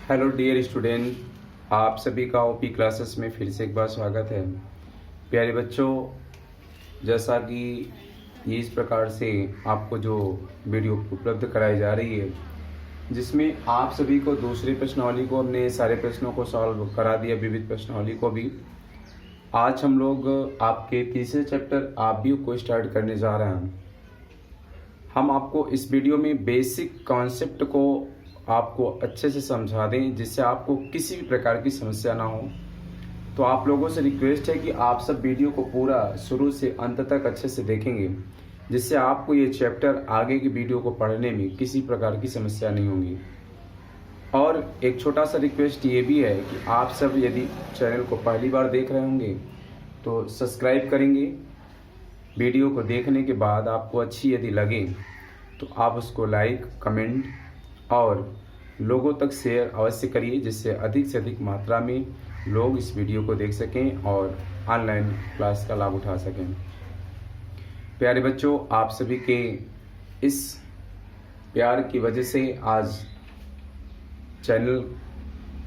Hello dear student, आप सभी का ओपी क्लासेस में फिर से एक बार स्वागत है। प्यारे बच्चों, जैसा कि ये इस प्रकार से आपको जो वीडियो उपलब्ध कराई जा रही है, जिसमें आप सभी को दूसरी प्रश्नावली को हमने सारे प्रश्नों को सॉल्व करा दिया, विविध प्रश्नावली को भी। आज हम लोग आपके तीसरे चैप्टर आप व्यू को स्टार्ट करने जा रहे हैं। हम आपको इस वीडियो में बेसिक कॉन्सेप्ट को आपको अच्छे से समझा दें, जिससे आपको किसी भी प्रकार की समस्या ना हो। तो आप लोगों से रिक्वेस्ट है कि आप सब वीडियो को पूरा शुरू से अंत तक अच्छे से देखेंगे, जिससे आपको ये चैप्टर आगे की वीडियो को पढ़ने में किसी प्रकार की समस्या नहीं होगी। और एक छोटा सा रिक्वेस्ट ये भी है कि आप सब यदि चैनल को पहली बार देख रहे होंगे तो सब्सक्राइब करेंगे। वीडियो को देखने के बाद आपको अच्छी यदि लगे तो आप उसको लाइक, कमेंट और लोगों तक शेयर अवश्य करिए, जिससे अधिक से अधिक मात्रा में लोग इस वीडियो को देख सकें और ऑनलाइन क्लास का लाभ उठा सकें। प्यारे बच्चों, आप सभी के इस प्यार की वजह से आज चैनल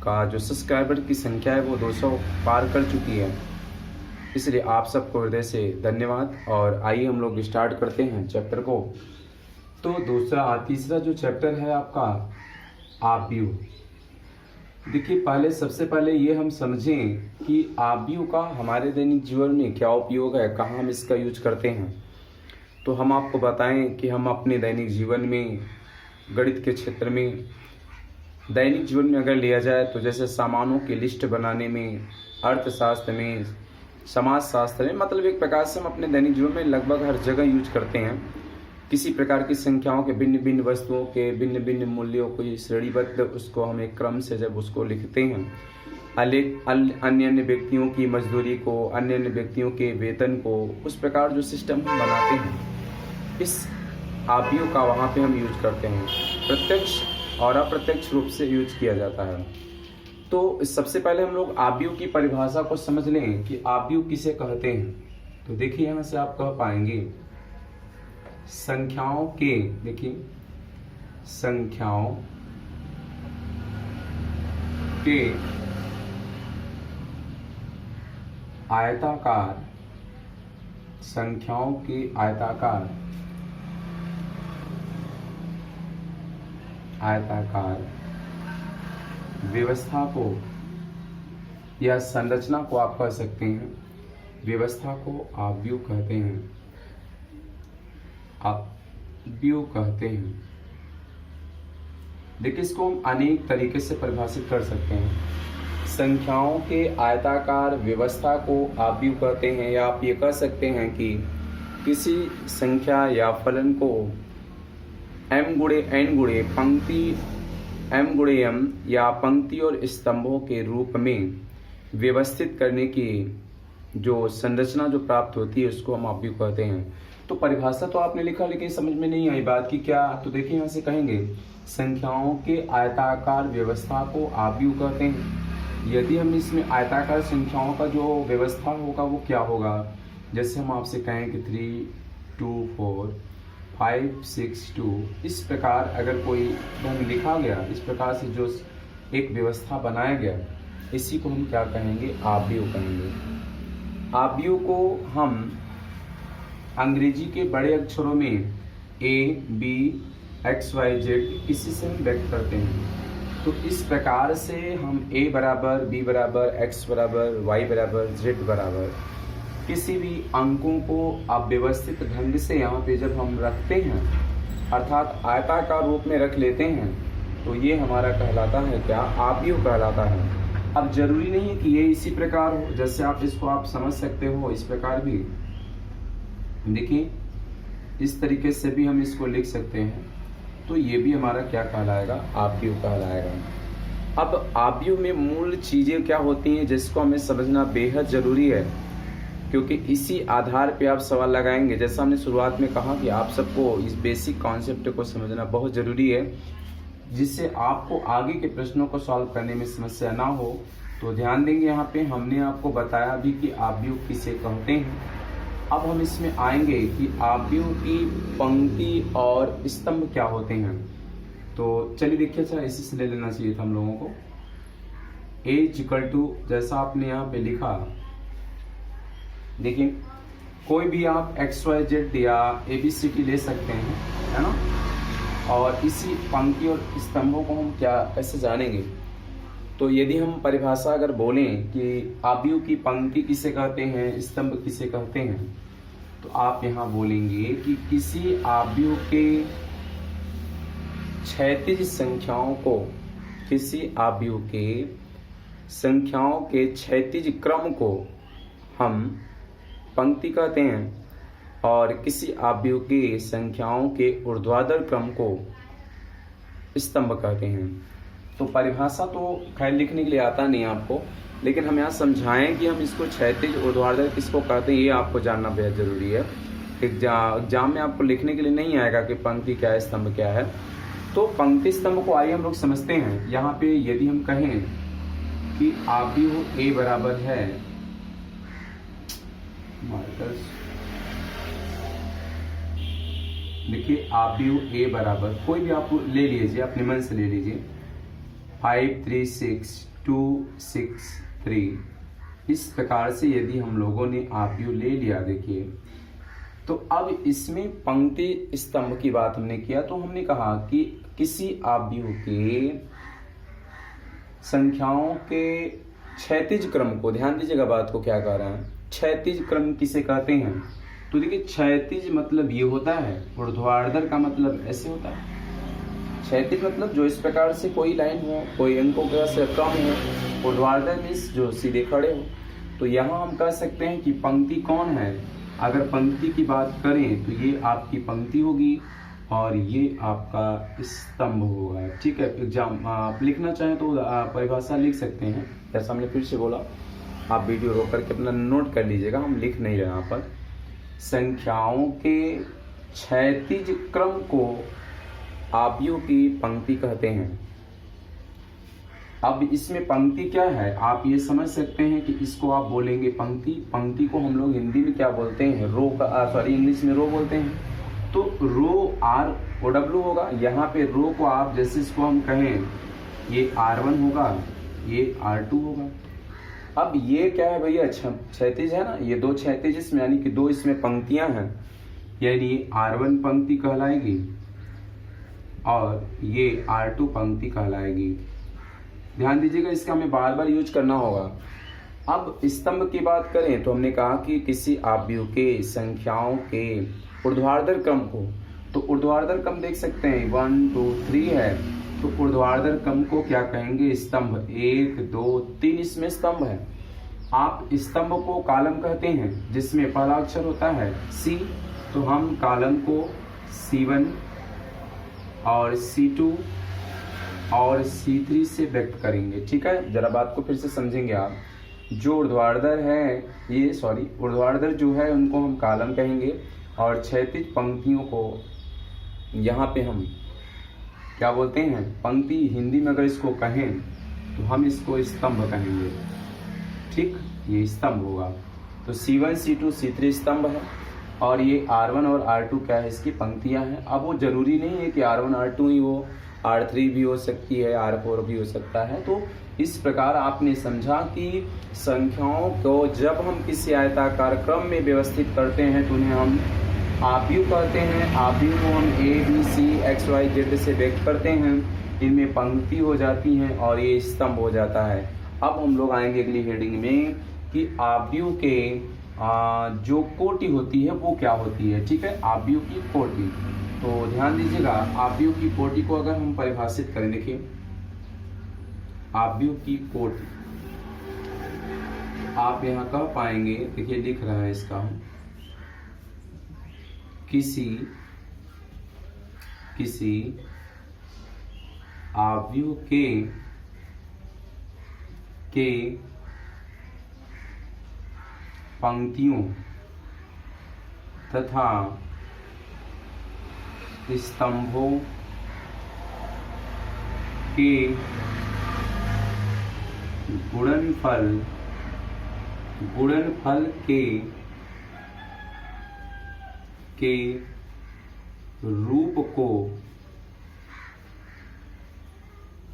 का जो सब्सक्राइबर की संख्या है वो 200 पार कर चुकी है, इसलिए आप सबको हृदय से धन्यवाद। और आइए हम लोग स्टार्ट करते हैं चैप्टर को। तो तीसरा जो चैप्टर है आपका आप व्यू। देखिए, सबसे पहले ये हम समझें कि आप व्यू का हमारे दैनिक जीवन में क्या उपयोग है, कहाँ हम इसका यूज करते हैं। तो हम आपको बताएं कि हम अपने दैनिक जीवन में गणित के क्षेत्र में दैनिक जीवन में अगर लिया जाए तो जैसे सामानों की लिस्ट बनाने में, अर्थशास्त्र में, समाज शास्त्र में, मतलब एक प्रकार से हम अपने दैनिक जीवन में लगभग हर जगह यूज करते हैं। किसी प्रकार की संख्याओं के भिन्न भिन्न वस्तुओं के भिन्न भिन्न मूल्यों को श्रेणीबद्ध उसको हम एक क्रम से जब उसको लिखते हैं, अन्य अन्य व्यक्तियों की मजदूरी को, अन्य अन्य व्यक्तियों के वेतन को, उस प्रकार जो सिस्टम हम बनाते हैं, इस आव्यूह का वहाँ पे हम यूज करते हैं। प्रत्यक्ष और अप्रत्यक्ष रूप से यूज किया जाता है। तो सबसे पहले हम लोग आव्यूह की परिभाषा को समझ लें कि आव्यूह किसे कहते हैं। तो देखिए, यहाँ से आप कह पाएंगे संख्याओं के, देखिए संख्याओं के आयताकार, संख्याओं के आयताकार व्यवस्था को या संरचना को आप कह सकते हैं, व्यवस्था को आव्यूह कहते हैं, आव्यूह कहते हैं। देखिए, इसको हम अनेक तरीके से परिभाषित कर सकते हैं। संख्याओं के आयताकार व्यवस्था को आव्यूह कहते हैं, या आप ये कह सकते हैं कि किसी संख्या या फलन को m गुणे n गुणे पंक्ति m गुणे m या पंक्ति और स्तंभों के रूप में व्यवस्थित करने की जो संरचना जो प्राप्त होती है उसको हम आव्यूह कहते हैं। तो परिभाषा तो आपने लिखा, लेकिन समझ में नहीं आई बात की क्या। तो देखिए, यहाँ से कहेंगे संख्याओं के आयताकार व्यवस्था को आव्यूह कहते हैं। यदि हम इसमें आयताकार संख्याओं का जो व्यवस्था होगा वो क्या होगा, जैसे हम आपसे कहें कि 3, 2, 4, 5, 6, 2, इस प्रकार अगर कोई ढंग लिखा गया, इस प्रकार से जो एक व्यवस्था बनाया गया, इसी को हम क्या कहेंगे, आव्यूह कहेंगे। आव्यूह को हम अंग्रेजी के बड़े अक्षरों में A, B, X, Y, Z इसी से हम व्यक्त करते हैं। तो इस प्रकार से हम A बराबर, B बराबर, X बराबर, Y बराबर, Z बराबर किसी भी अंकों को आप व्यवस्थित ढंग से यहाँ पे जब हम रखते हैं, अर्थात आयताकार रूप में रख लेते हैं, तो ये हमारा कहलाता है क्या, आव्यूह कहलाता है। अब जरूरी नहीं है कि ये इसी प्रकार हो, जैसे आप इसको आप समझ सकते हो इस प्रकार भी। देखिए, इस तरीके से भी हम इसको लिख सकते हैं। तो ये भी हमारा क्या कहलाएगा, आव्यूह कहलाएगा। अब आव्यूह में मूल चीजें क्या होती हैं जिसको हमें समझना बेहद जरूरी है, क्योंकि इसी आधार पे आप सवाल लगाएंगे। जैसा हमने शुरुआत में कहा कि आप सबको इस बेसिक कॉन्सेप्ट को समझना बहुत जरूरी है, जिससे आपको आगे के प्रश्नों को सॉल्व करने में समस्या ना हो। तो ध्यान देंगे, यहाँ पे हमने आपको बताया भी कि आव्यूह किसे कहते हैं। अब हम इसमें आएंगे कि आव्यूह की पंक्ति और स्तंभ क्या होते हैं। तो चलिए देखिए, अच्छा इसी से ले लेना चाहिए था हम लोगों को। a इक्वल टू, जैसा आपने यहाँ पे लिखा, देखिए कोई भी आप XYZ या ABCD ले सकते हैं, है ना। और इसी पंक्ति और स्तंभों को हम क्या कैसे जानेंगे, तो यदि हम परिभाषा अगर बोलें कि आव्यूह की पंक्ति किसे कहते हैं, स्तंभ किसे कहते हैं, तो आप यहाँ बोलेंगे कि किसी आव्यूह के क्षैतिज संख्याओं को, किसी आव्यूह के संख्याओं के क्षैतिज क्रम को हम पंक्ति कहते हैं और किसी आव्यूह के संख्याओं के ऊर्ध्वाधर क्रम को स्तंभ कहते हैं। तो परिभाषा तो खैर लिखने के लिए आता नहीं आपको, लेकिन हम यहाँ समझाएं कि हम इसको क्षैतिज ऊर्ध्वाधर किसको कहते हैं, ये आपको जानना बेहद जरूरी है। एग्जाम में आपको लिखने के लिए नहीं आएगा कि पंक्ति क्या है, स्तंभ क्या है। तो पंक्ति स्तंभ को आइए हम लोग समझते हैं। यहाँ पे यदि हम कहें कि आव्यूह A बराबर है, देखिए आव्यूह A बराबर, कोई भी आप ले लीजिए, अपने मन से ले लीजिए, 5 3 6 2 6 3। इस प्रकार से यदि हम लोगों ने आव्यूह ले लिया, देखिए, तो अब इसमें पंक्ति स्तंभ की बात हमने किया, तो हमने कहा कि किसी आव्यूह के संख्याओं के क्षैतिज क्रम को, ध्यान दीजिएगा बात को क्या कह रहा है, क्षैतिज क्रम किसे कहते हैं। तो देखिए क्षैतिज मतलब ये होता है, ऊर्ध्वाधर का मतलब ऐसे होता है। क्षैतिज मतलब जो इस प्रकार से कोई लाइन हो, कोई अंकों का क्रम हो, ऊर्ध्वाधर मीन्स जो सीधे खड़े हो। तो यहाँ हम कह सकते हैं कि पंक्ति कौन है। अगर पंक्ति की बात करें तो ये आपकी पंक्ति होगी और ये आपका स्तंभ होगा, ठीक है। एग्जाम आप लिखना चाहें तो परिभाषा लिख सकते हैं, जैसा हमने फिर से बोला, आप वीडियो रोक करके अपना नोट कर लीजिएगा, हम लिख नहीं रहे यहाँ पर। संख्याओं के क्षैतिज क्रम को आव्यूह की पंक्ति कहते हैं। अब इसमें पंक्ति क्या है आप ये समझ सकते हैं कि इसको आप बोलेंगे पंक्ति। पंक्ति को हम लोग हिंदी में क्या बोलते हैं, रो का, सॉरी इंग्लिश में रो बोलते हैं। तो रो ROW होगा। यहाँ पे रो को आप जैसे इसको हम कहें, ये R1 होगा, ये R2 होगा। अब ये क्या है भैया, क्षैतिज है ना, ये दो क्षैतिज इसमें, यानी कि दो इसमें पंक्तियां हैं, यानी R1 पंक्ति कहलाएगी और ये R2 पंक्ति कहलाएगी। ध्यान दीजिएगा, इसका हमें बार बार यूज करना होगा। अब स्तंभ की बात करें तो हमने कहा कि किसी आव्यूह के संख्याओं के ऊर्ध्वाधर क्रम को, तो ऊर्ध्वाधर क्रम देख सकते हैं 1 2 3 है, तो ऊर्ध्वाधर क्रम को क्या कहेंगे, स्तंभ। 1 2 3 इसमें स्तंभ है। आप स्तंभ को कॉलम कहते हैं जिसमें पहला अक्षर होता है C, तो हम कॉलम को C1 और C2 और C3 से व्यक्त करेंगे, ठीक है। जरा बात को फिर से समझेंगे आप। जो ऊर्ध्वाधर है, ये सॉरी ऊर्ध्वाधर जो है उनको हम कॉलम कहेंगे और क्षैतिज पंक्तियों को यहाँ पे हम क्या बोलते हैं, पंक्ति। हिंदी में अगर इसको कहें तो हम इसको स्तंभ कहेंगे, ठीक, ये स्तंभ होगा। तो C1 C2 C3 स्तंभ है और ये R1 और R2 क्या है, इसकी पंक्तियां हैं। अब वो जरूरी नहीं है कि R1 R2 ही हो, R3 भी हो सकती है, R4 भी हो सकता है। तो इस प्रकार आपने समझा कि संख्याओं को जब हम किसी आयताकार क्रम में व्यवस्थित करते हैं तो उन्हें हम आव्यूह कहते हैं। आव्यूह को हम ABCXYZ से व्यक्त करते हैं, इनमें पंक्ति हो जाती हैं और ये स्तंभ हो जाता है। अब हम लोग आएंगे अगली हेडिंग में कि आव्यूह के जो कोटि होती है वो क्या होती है, ठीक है, आव्यूह की कोटि। तो ध्यान दीजिएगा, आव्यूह की कोटि को अगर हम परिभाषित करें, देखिए आव्यूह की कोटि आप यहाँ कह पाएंगे, देखिए लिख रहा है इसका, किसी आव्यूह के पंक्तियों तथा स्तंभों के गुणनफल के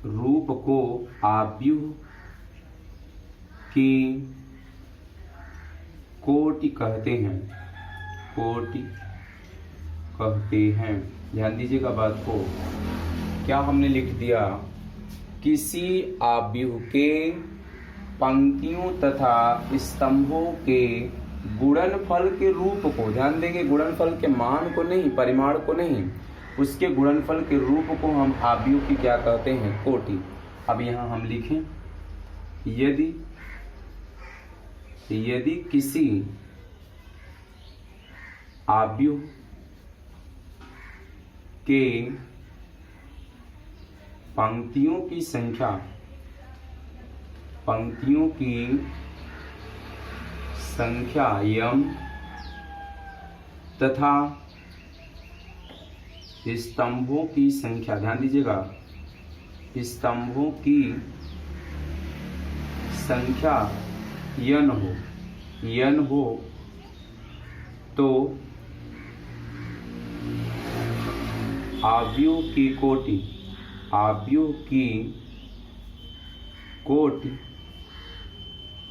रूप को आव्यूह की कोटि कहते हैं, कोटि कहते हैं। ध्यान दीजिएगा बात को, क्या हमने लिख दिया, किसी आव्यूह के पंक्तियों तथा स्तंभों के गुणनफल के रूप को, ध्यान देंगे गुणनफल के मान को नहीं, परिमाण को नहीं, उसके गुणनफल के रूप को हम आव्यूह की क्या कहते हैं, कोटि। अब यहां हम लिखें, यदि किसी आव्यूह के पंक्तियों की संख्या यम तथा स्तंभों की संख्या, ध्यान दीजिएगा, स्तंभों की संख्या यन हो तो आव्यूह की कोटि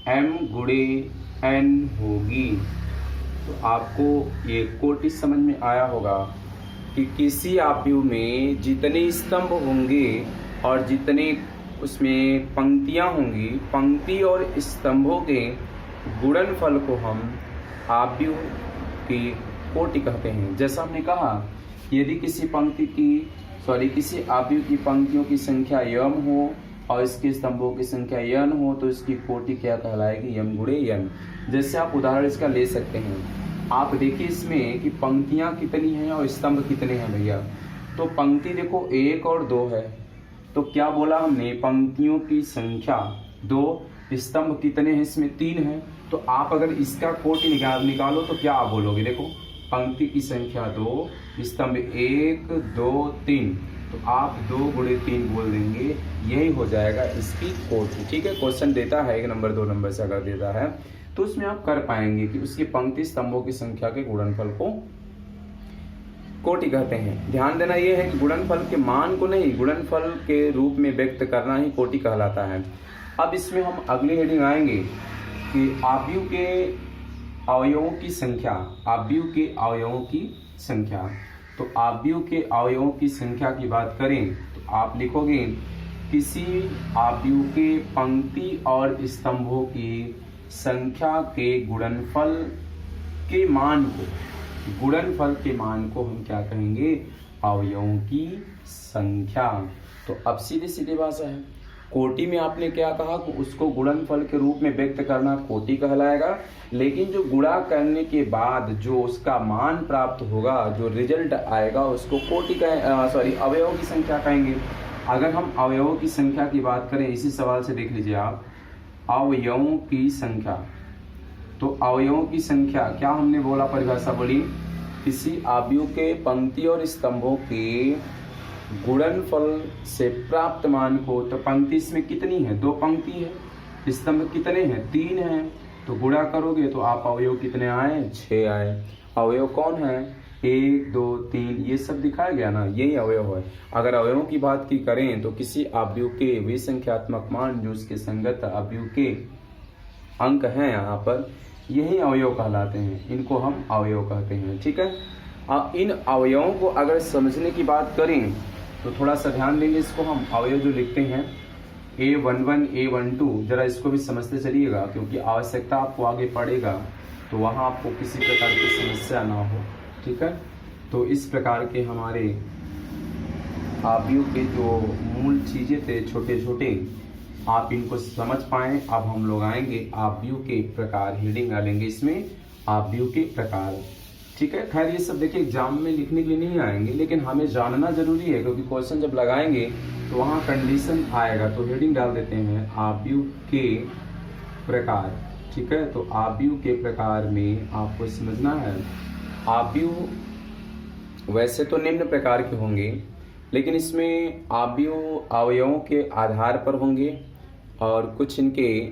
m गुणे n होगी। तो आपको ये कोटि समझ में आया होगा कि किसी आव्यूह में जितने स्तंभ होंगे और जितने उसमें पंक्तियां होंगी, पंक्ति और स्तंभों के गुणनफल को हम आव्यूह की कोटि कहते हैं। जैसा हमने कहा, यदि किसी आव्यूह की पंक्तियों की संख्या यम हो और इसके स्तंभों की संख्या यन हो तो इसकी कोटि क्या कहलाएगी, यम गुणे यन। जैसे आप उदाहरण इसका ले सकते हैं, आप देखिए इसमें कि पंक्तियां कितनी हैं और स्तंभ कितने हैं भैया। तो पंक्ति देखो 1 और 2 है, तो क्या बोला हमने, पंक्तियों की संख्या 2, स्तंभ कितने हैं, इसमें 3 है। तो आप अगर इसका कोटि निकालो तो क्या आप बोलोगे, देखो पंक्ति की संख्या 2, स्तंभ 1 2 3, तो आप 2 गुणे 3 बोल देंगे, यही हो जाएगा इसकी कोटि। ठीक है, क्वेश्चन देता है 1 नंबर 2 नंबर से अगर देता है तो उसमें आप कर पाएंगे कि उसकी पंक्ति स्तंभों की संख्या के गुणनफल को कोटि कहते हैं। ध्यान देना यह है कि गुणनफल के मान को नहीं, गुणनफल के रूप में व्यक्त करना ही कोटि कहलाता है। अब इसमें हम अगली हेडिंग आएंगे कि आव्यूह के अवयवों की संख्या, आव्यूह के अवयवों की संख्या। तो आव्यूह के अवयवों की संख्या की बात करें तो आप लिखोगे, किसी आव्यूह के पंक्ति और स्तंभों की संख्या के गुणनफल के मान को हम क्या कहेंगे, अवयवों की संख्या। तो अब सीधी सीधी भाषा है, कोटि में आपने क्या कहा कि उसको गुणनफल के रूप में व्यक्त करना कोटि कहलाएगा, लेकिन जो गुणा करने के बाद जो उसका मान प्राप्त होगा, जो रिजल्ट आएगा, उसको अवयवों की संख्या कहेंगे। अगर हम अवयवों की संख्या की बात करें, इसी सवाल से देख लीजिए आप, अवयवों की संख्या, तो अवयवों की संख्या क्या हमने बोला, परिभाषा बोली, किसी आव्यूह के पंक्ति और स्तंभों के गुणनफल से प्राप्त मान को। तो पंक्ति इसमें कितनी है, 2 पंक्ति है, स्तंभ कितने हैं, 3 हैं, तो गुणा करोगे तो आप अवयव कितने आए, 6 आए। अवयव कौन है, 1 2 3, ये सब दिखाया गया ना, यही अवयव है। अगर अवयवों की बात की करें तो किसी आव्यूह के वे संख्यात्मक मान जो उसके संगत आव्यूह के अंक हैं, यहाँ पर यही अवयव कहलाते हैं, इनको हम अवयव कहते हैं। ठीक है, अब इन अवयवों को अगर समझने की बात करें तो थोड़ा सा ध्यान देंगे, इसको हम अवयव जो लिखते हैं A11 A12, जरा इसको भी समझते चलिएगा, क्योंकि आवश्यकता आपको आगे पड़ेगा तो वहाँ आपको किसी प्रकार की समस्या ना हो। ठीक है, तो इस प्रकार के हमारे आव्यूह के जो मूल चीजें थे छोटे छोटे, आप इनको समझ पाएं। अब हम लोग आएंगे आव्यूह के प्रकार, हेडिंग डालेंगे इसमें आव्यूह के प्रकार। ठीक है, खैर ये सब देखिए एग्जाम में लिखने के लिए नहीं आएंगे, लेकिन हमें जानना जरूरी है, क्योंकि क्वेश्चन जब लगाएंगे तो वहाँ कंडीशन आएगा। तो हेडिंग डाल देते हैं आव्यूह के प्रकार। ठीक है, तो आव्यूह के प्रकार में आपको समझना है, आव्यूह वैसे तो निम्न प्रकार के होंगे, लेकिन इसमें आव्यूह अवयवों के आधार पर होंगे और कुछ इनके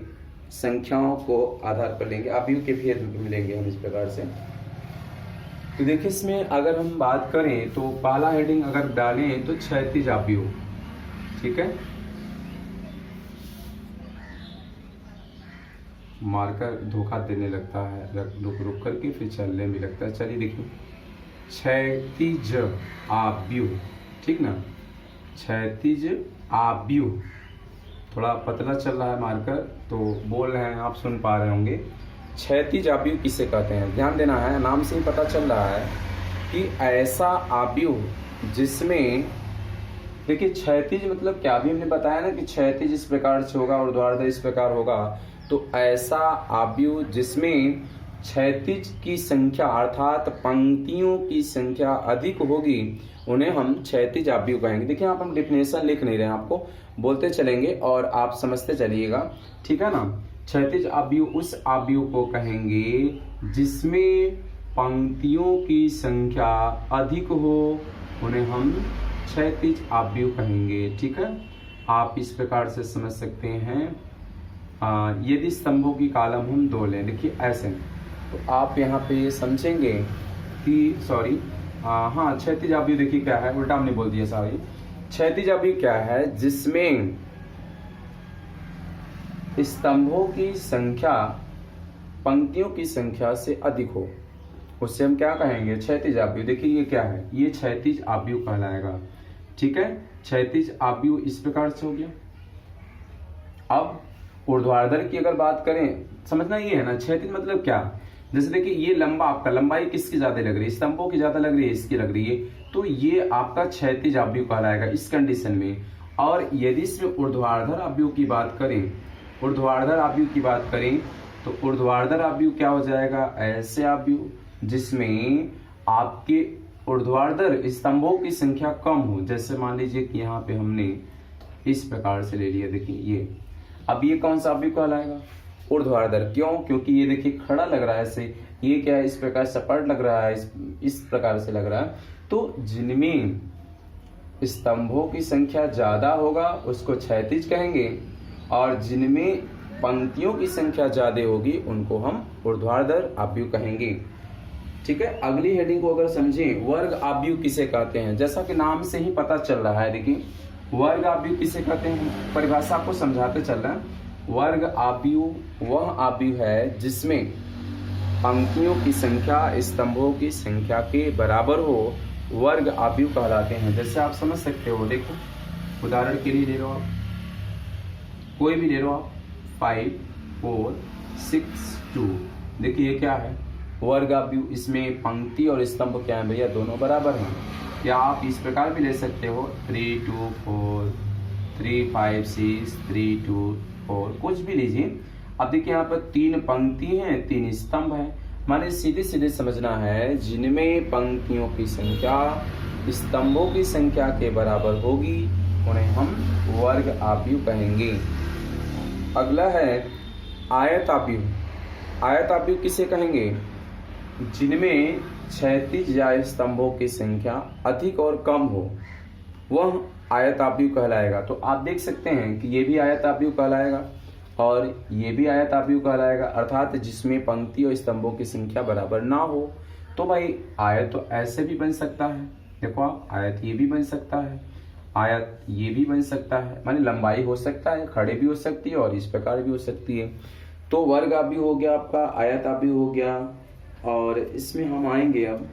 संख्याओं को आधार पर लेंगे। आव्यूह के भेद मिलेंगे हम इस प्रकार से। तो देखिए इसमें अगर हम बात करें तो पहला हेडिंग अगर डालें तो क्षैतिज आव्यूह। ठीक है, मार्कर धोखा देने लगता है, रुक रुक करके फिर चलने भी लगता है। चलिए देखिए, क्षैतिज आव्यूह, ठीक ना, क्षैतिज आव्यूह, थोड़ा पतला चल रहा है मार्कर तो बोल रहे हैं, आप सुन पा रहे होंगे। क्षैतिज आव्यूह किसे कहते हैं, ध्यान देना है, नाम से ही पता चल रहा है कि ऐसा आव्यूह जिसमें, देखिए क्षैतिज मतलब क्या, भी हमने बताया ना कि क्षैतिज इस प्रकार से होगा, ऊर्ध्वाधर इस प्रकार होगा। तो ऐसा आव्यूह जिसमें क्षैतिज की संख्या अर्थात पंक्तियों की संख्या अधिक होगी उन्हें हम क्षैतिज आव्यूह कहेंगे। देखिए यहाँ पर हम डिफिनेशन लिख नहीं रहे हैं, आपको बोलते चलेंगे और आप समझते चलिएगा, ठीक है ना। क्षैतिज आव्यूह उस आव्यूह को कहेंगे जिसमें पंक्तियों की संख्या अधिक हो, उन्हें हम क्षैतिज आव्यूह कहेंगे, ठीक है। आप इस प्रकार से समझ सकते हैं। यदि स्तंभों की कॉलम हम 2 लें, देखिए ऐसे, तो आप यहाँ पे ये समझेंगे कि सॉरी, हाँ क्षैतिज आव्यूह देखिए क्या है, उल्टा हमने बोल दिया, सॉरी। क्षैतिज आव्यूह क्या है, जिसमें स्तंभों की संख्या पंक्तियों की संख्या से अधिक हो, उससे हम क्या कहेंगे, क्षैतिज आव्यूह। देखिए ये क्या है, ये क्षैतिज आव्यूह कहलाएगा, ठीक है। क्षैतिज आव्यूह इस प्रकार से हो गया। अब ऊर्ध्वाधर की अगर बात करें, समझना ये है ना, क्षैतिज मतलब क्या, जैसे देखिए ये लंबा, आपका लंबाई किसकी ज्यादा लग रही है, स्तंभों की ज्यादा लग रही है, इसकी लग रही है, तो ये आपका क्षैतिज आव्यूह कहलाएगा इस कंडीशन में। और यदि इसमें ऊर्ध्वाधर आव्यूह की बात करें, ऊर्ध्वाधर आव्यूह की बात करें तो ऊर्ध्वाधर आव्यूह क्या हो जाएगा, ऐसे आव्यूह जिसमें आपके ऊर्ध्वाधर स्तंभों की संख्या कम हो। जैसे मान लीजिए कि यहाँ पे हमने इस प्रकार से ले लिया, देखिए ये, अब ये कौन सा आव्यूह कहलाएगा, ऊर्ध्वाधर। क्यों, क्योंकि ये देखिए खड़ा लग रहा है ऐसे, ये क्या है, इस प्रकार सपाट लग रहा है, इस प्रकार से लग रहा है। तो जिनमें स्तंभों की संख्या ज्यादा होगा उसको क्षैतिज कहेंगे, और जिनमें पंक्तियों की संख्या ज्यादा होगी उनको हम ऊर्ध्वाधर आव्यूह कहेंगे, ठीक है। अगली हेडिंग को अगर समझें, वर्ग आव्यूह किसे कहते हैं, जैसा कि नाम से ही पता चल रहा है, देखिए वर्ग आव्यूह किसे कहते हैं, परिभाषा आपको समझाते चल रहा है। वर्ग आव्यूह वह आव्यूह है जिसमें पंक्तियों की संख्या स्तंभों की संख्या के बराबर हो, वर्ग आव्यूह कहलाते हैं। जैसे आप समझ सकते हो, देखो उदाहरण के लिए ले लो आप, कोई भी ले लो आप, 5 4 6 2, देखिए ये क्या है, वर्ग आव्यूह। इसमें पंक्ति और स्तंभ क्या है भैया, दोनों बराबर हैं। या आप इस प्रकार भी ले सकते हो, 3 2 4 3 5 6 3 2 4, कुछ भी लीजिए। अब देखिए यहाँ पर 3 पंक्ति हैं, 3 स्तंभ हैं, माने सीधे सीधे समझना है, जिनमें पंक्तियों की संख्या स्तंभों की संख्या के बराबर होगी उन्हें हम वर्ग आव्यूह कहेंगे। अगला है आयत आव्यूह। आयत आव्यूह किसे कहेंगे, जिनमें क्षैतिज या स्तंभों की संख्या अधिक और कम हो, वह आयत आव्यूह कहलाएगा। तो आप देख सकते हैं कि ये भी आयत आव्यूह कहलाएगा और ये भी आयत आव्यूह कहलाएगा, अर्थात जिसमें पंक्ति और स्तंभों की संख्या बराबर ना हो। तो भाई आयत तो ऐसे भी बन सकता है, देखो आप, आयत ये भी बन सकता है, आयत ये भी बन सकता है, माने लंबाई हो सकता है, खड़े भी हो सकती है और इस प्रकार भी हो सकती है। तो वर्ग आव्यूह हो गया आपका, आयत आव्यूह हो गया, और इसमें हम आएंगे अब,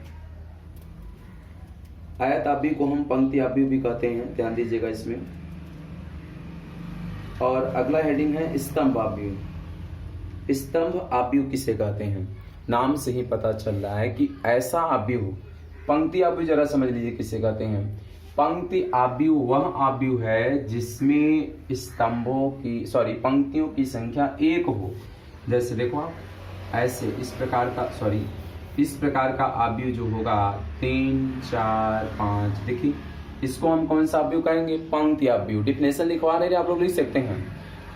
आयत आव्यूह को हम पंक्ति आव्यूह भी कहते हैं, ध्यान दीजिएगा इसमें। और अगला हेडिंग है स्तंभ आव्यूह। स्तंभ आव्यूह किसे कहते हैं, नाम से ही पता चल रहा है कि ऐसा आव्यूह। पंक्ति आव्यूह जरा समझ लीजिए किसे कहते हैं। पंक्ति आव्यूह वह आव्यूह है जिसमें पंक्तियों की संख्या 1 हो। जैसे देखो आप, ऐसे इस प्रकार का आव्यूह जो होगा 3 4 5, देखिए इसको हम कौन सा आव्यूह कहेंगे, पंक्ति आव्यूह। डिफिनेशन लिखवा रहे आप लोग लिख सकते हैं,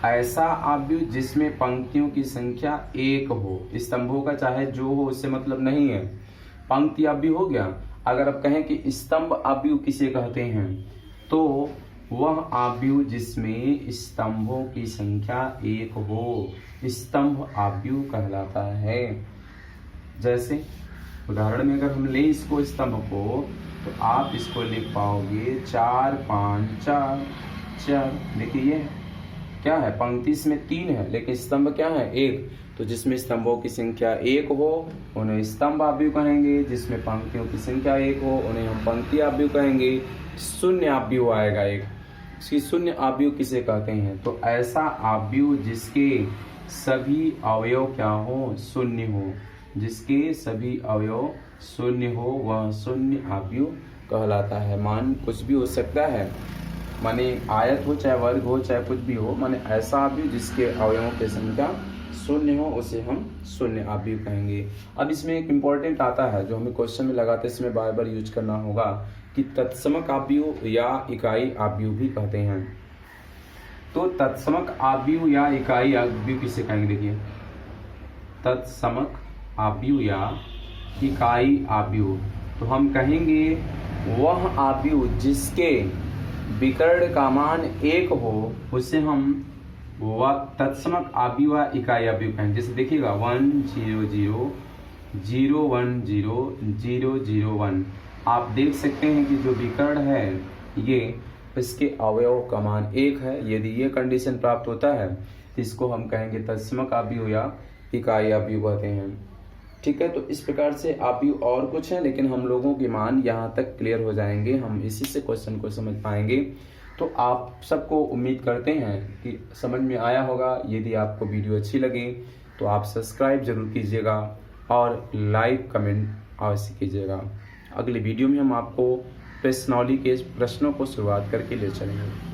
ऐसा आव्यूह जिसमें पंक्तियों की संख्या 1 हो, स्तंभों का चाहे जो हो उससे मतलब नहीं है, पंक्ति आव्यूह हो गया। अगर आप कहें कि स्तंभ आव्यूह किसे कहते हैं, तो वह आव्यूह जिसमें स्तंभों की संख्या 1 हो, स्तंभ आव्यूह कहलाता है। जैसे उदाहरण में अगर हम लें इसको स्तंभ को, तो आप इसको लिख पाओगे 4 5 4 4, देखिए ये क्या है, पंक्ति इसमें 3 है लेकिन स्तंभ क्या है, 1। तो जिसमें स्तंभों की संख्या 1 हो उन्हें स्तंभ आव्यूह कहेंगे, जिसमें पंक्तियों की संख्या 1 हो उन्हें हम पंक्ति आव्यूह कहेंगे। शून्य आव्यूह आएगा एक, इसकी शून्य आव्यूह किसे कहते हैं, तो ऐसा आव्यूह जिसके सभी अवयव क्या हो, शून्य हो, जिसके सभी अवयव शून्य हो वह शून्य आव्यूह कहलाता है। मान कुछ भी हो सकता है, माने आयत हो चाहे वर्ग हो चाहे कुछ भी हो, माने ऐसा आव्यूह जिसके अवयवों की संख्या शून्य हो उसे हम शून्य आव्यूह कहेंगे। अब इसमें एक इम्पॉर्टेंट आता है जो हमें क्वेश्चन में लगाते इसमें बार बार यूज करना होगा कि तत्समक आव्यूह या इकाई आव्यूह भी कहते हैं। तो तत्समक आव्यूह या इकाई आव्यूह किसे कहेंगे, देखिए तत्समक आव्यूह या इकाई आव्यूह, तो हम कहेंगे वह आव्यूह जिसके विकर्ण का मान 1 हो उसे हम वह तत्समक आव्यूह या इकाई आव्यूह कहेंगे। जैसे देखिएगा 1 0 0 0 1 0 0 0 1, आप देख सकते हैं कि जो विकर्ण है ये इसके अवयव का मान 1 है। यदि ये कंडीशन प्राप्त होता है तो इसको हम कहेंगे तत्समक आव्यूह या इकाई आव्यूह कहते हैं। ठीक है, तो इस प्रकार से आव्यूह और कुछ है लेकिन हम लोगों के मान यहाँ तक क्लियर हो जाएंगे, हम इसी से क्वेश्चन को समझ पाएंगे। तो आप सबको उम्मीद करते हैं कि समझ में आया होगा। यदि आपको वीडियो अच्छी लगे तो आप सब्सक्राइब जरूर कीजिएगा और लाइक कमेंट अवश्य कीजिएगा। अगले वीडियो में हम आपको प्रश्नावली के प्रश्नों को शुरुआत करके ले चलेंगे।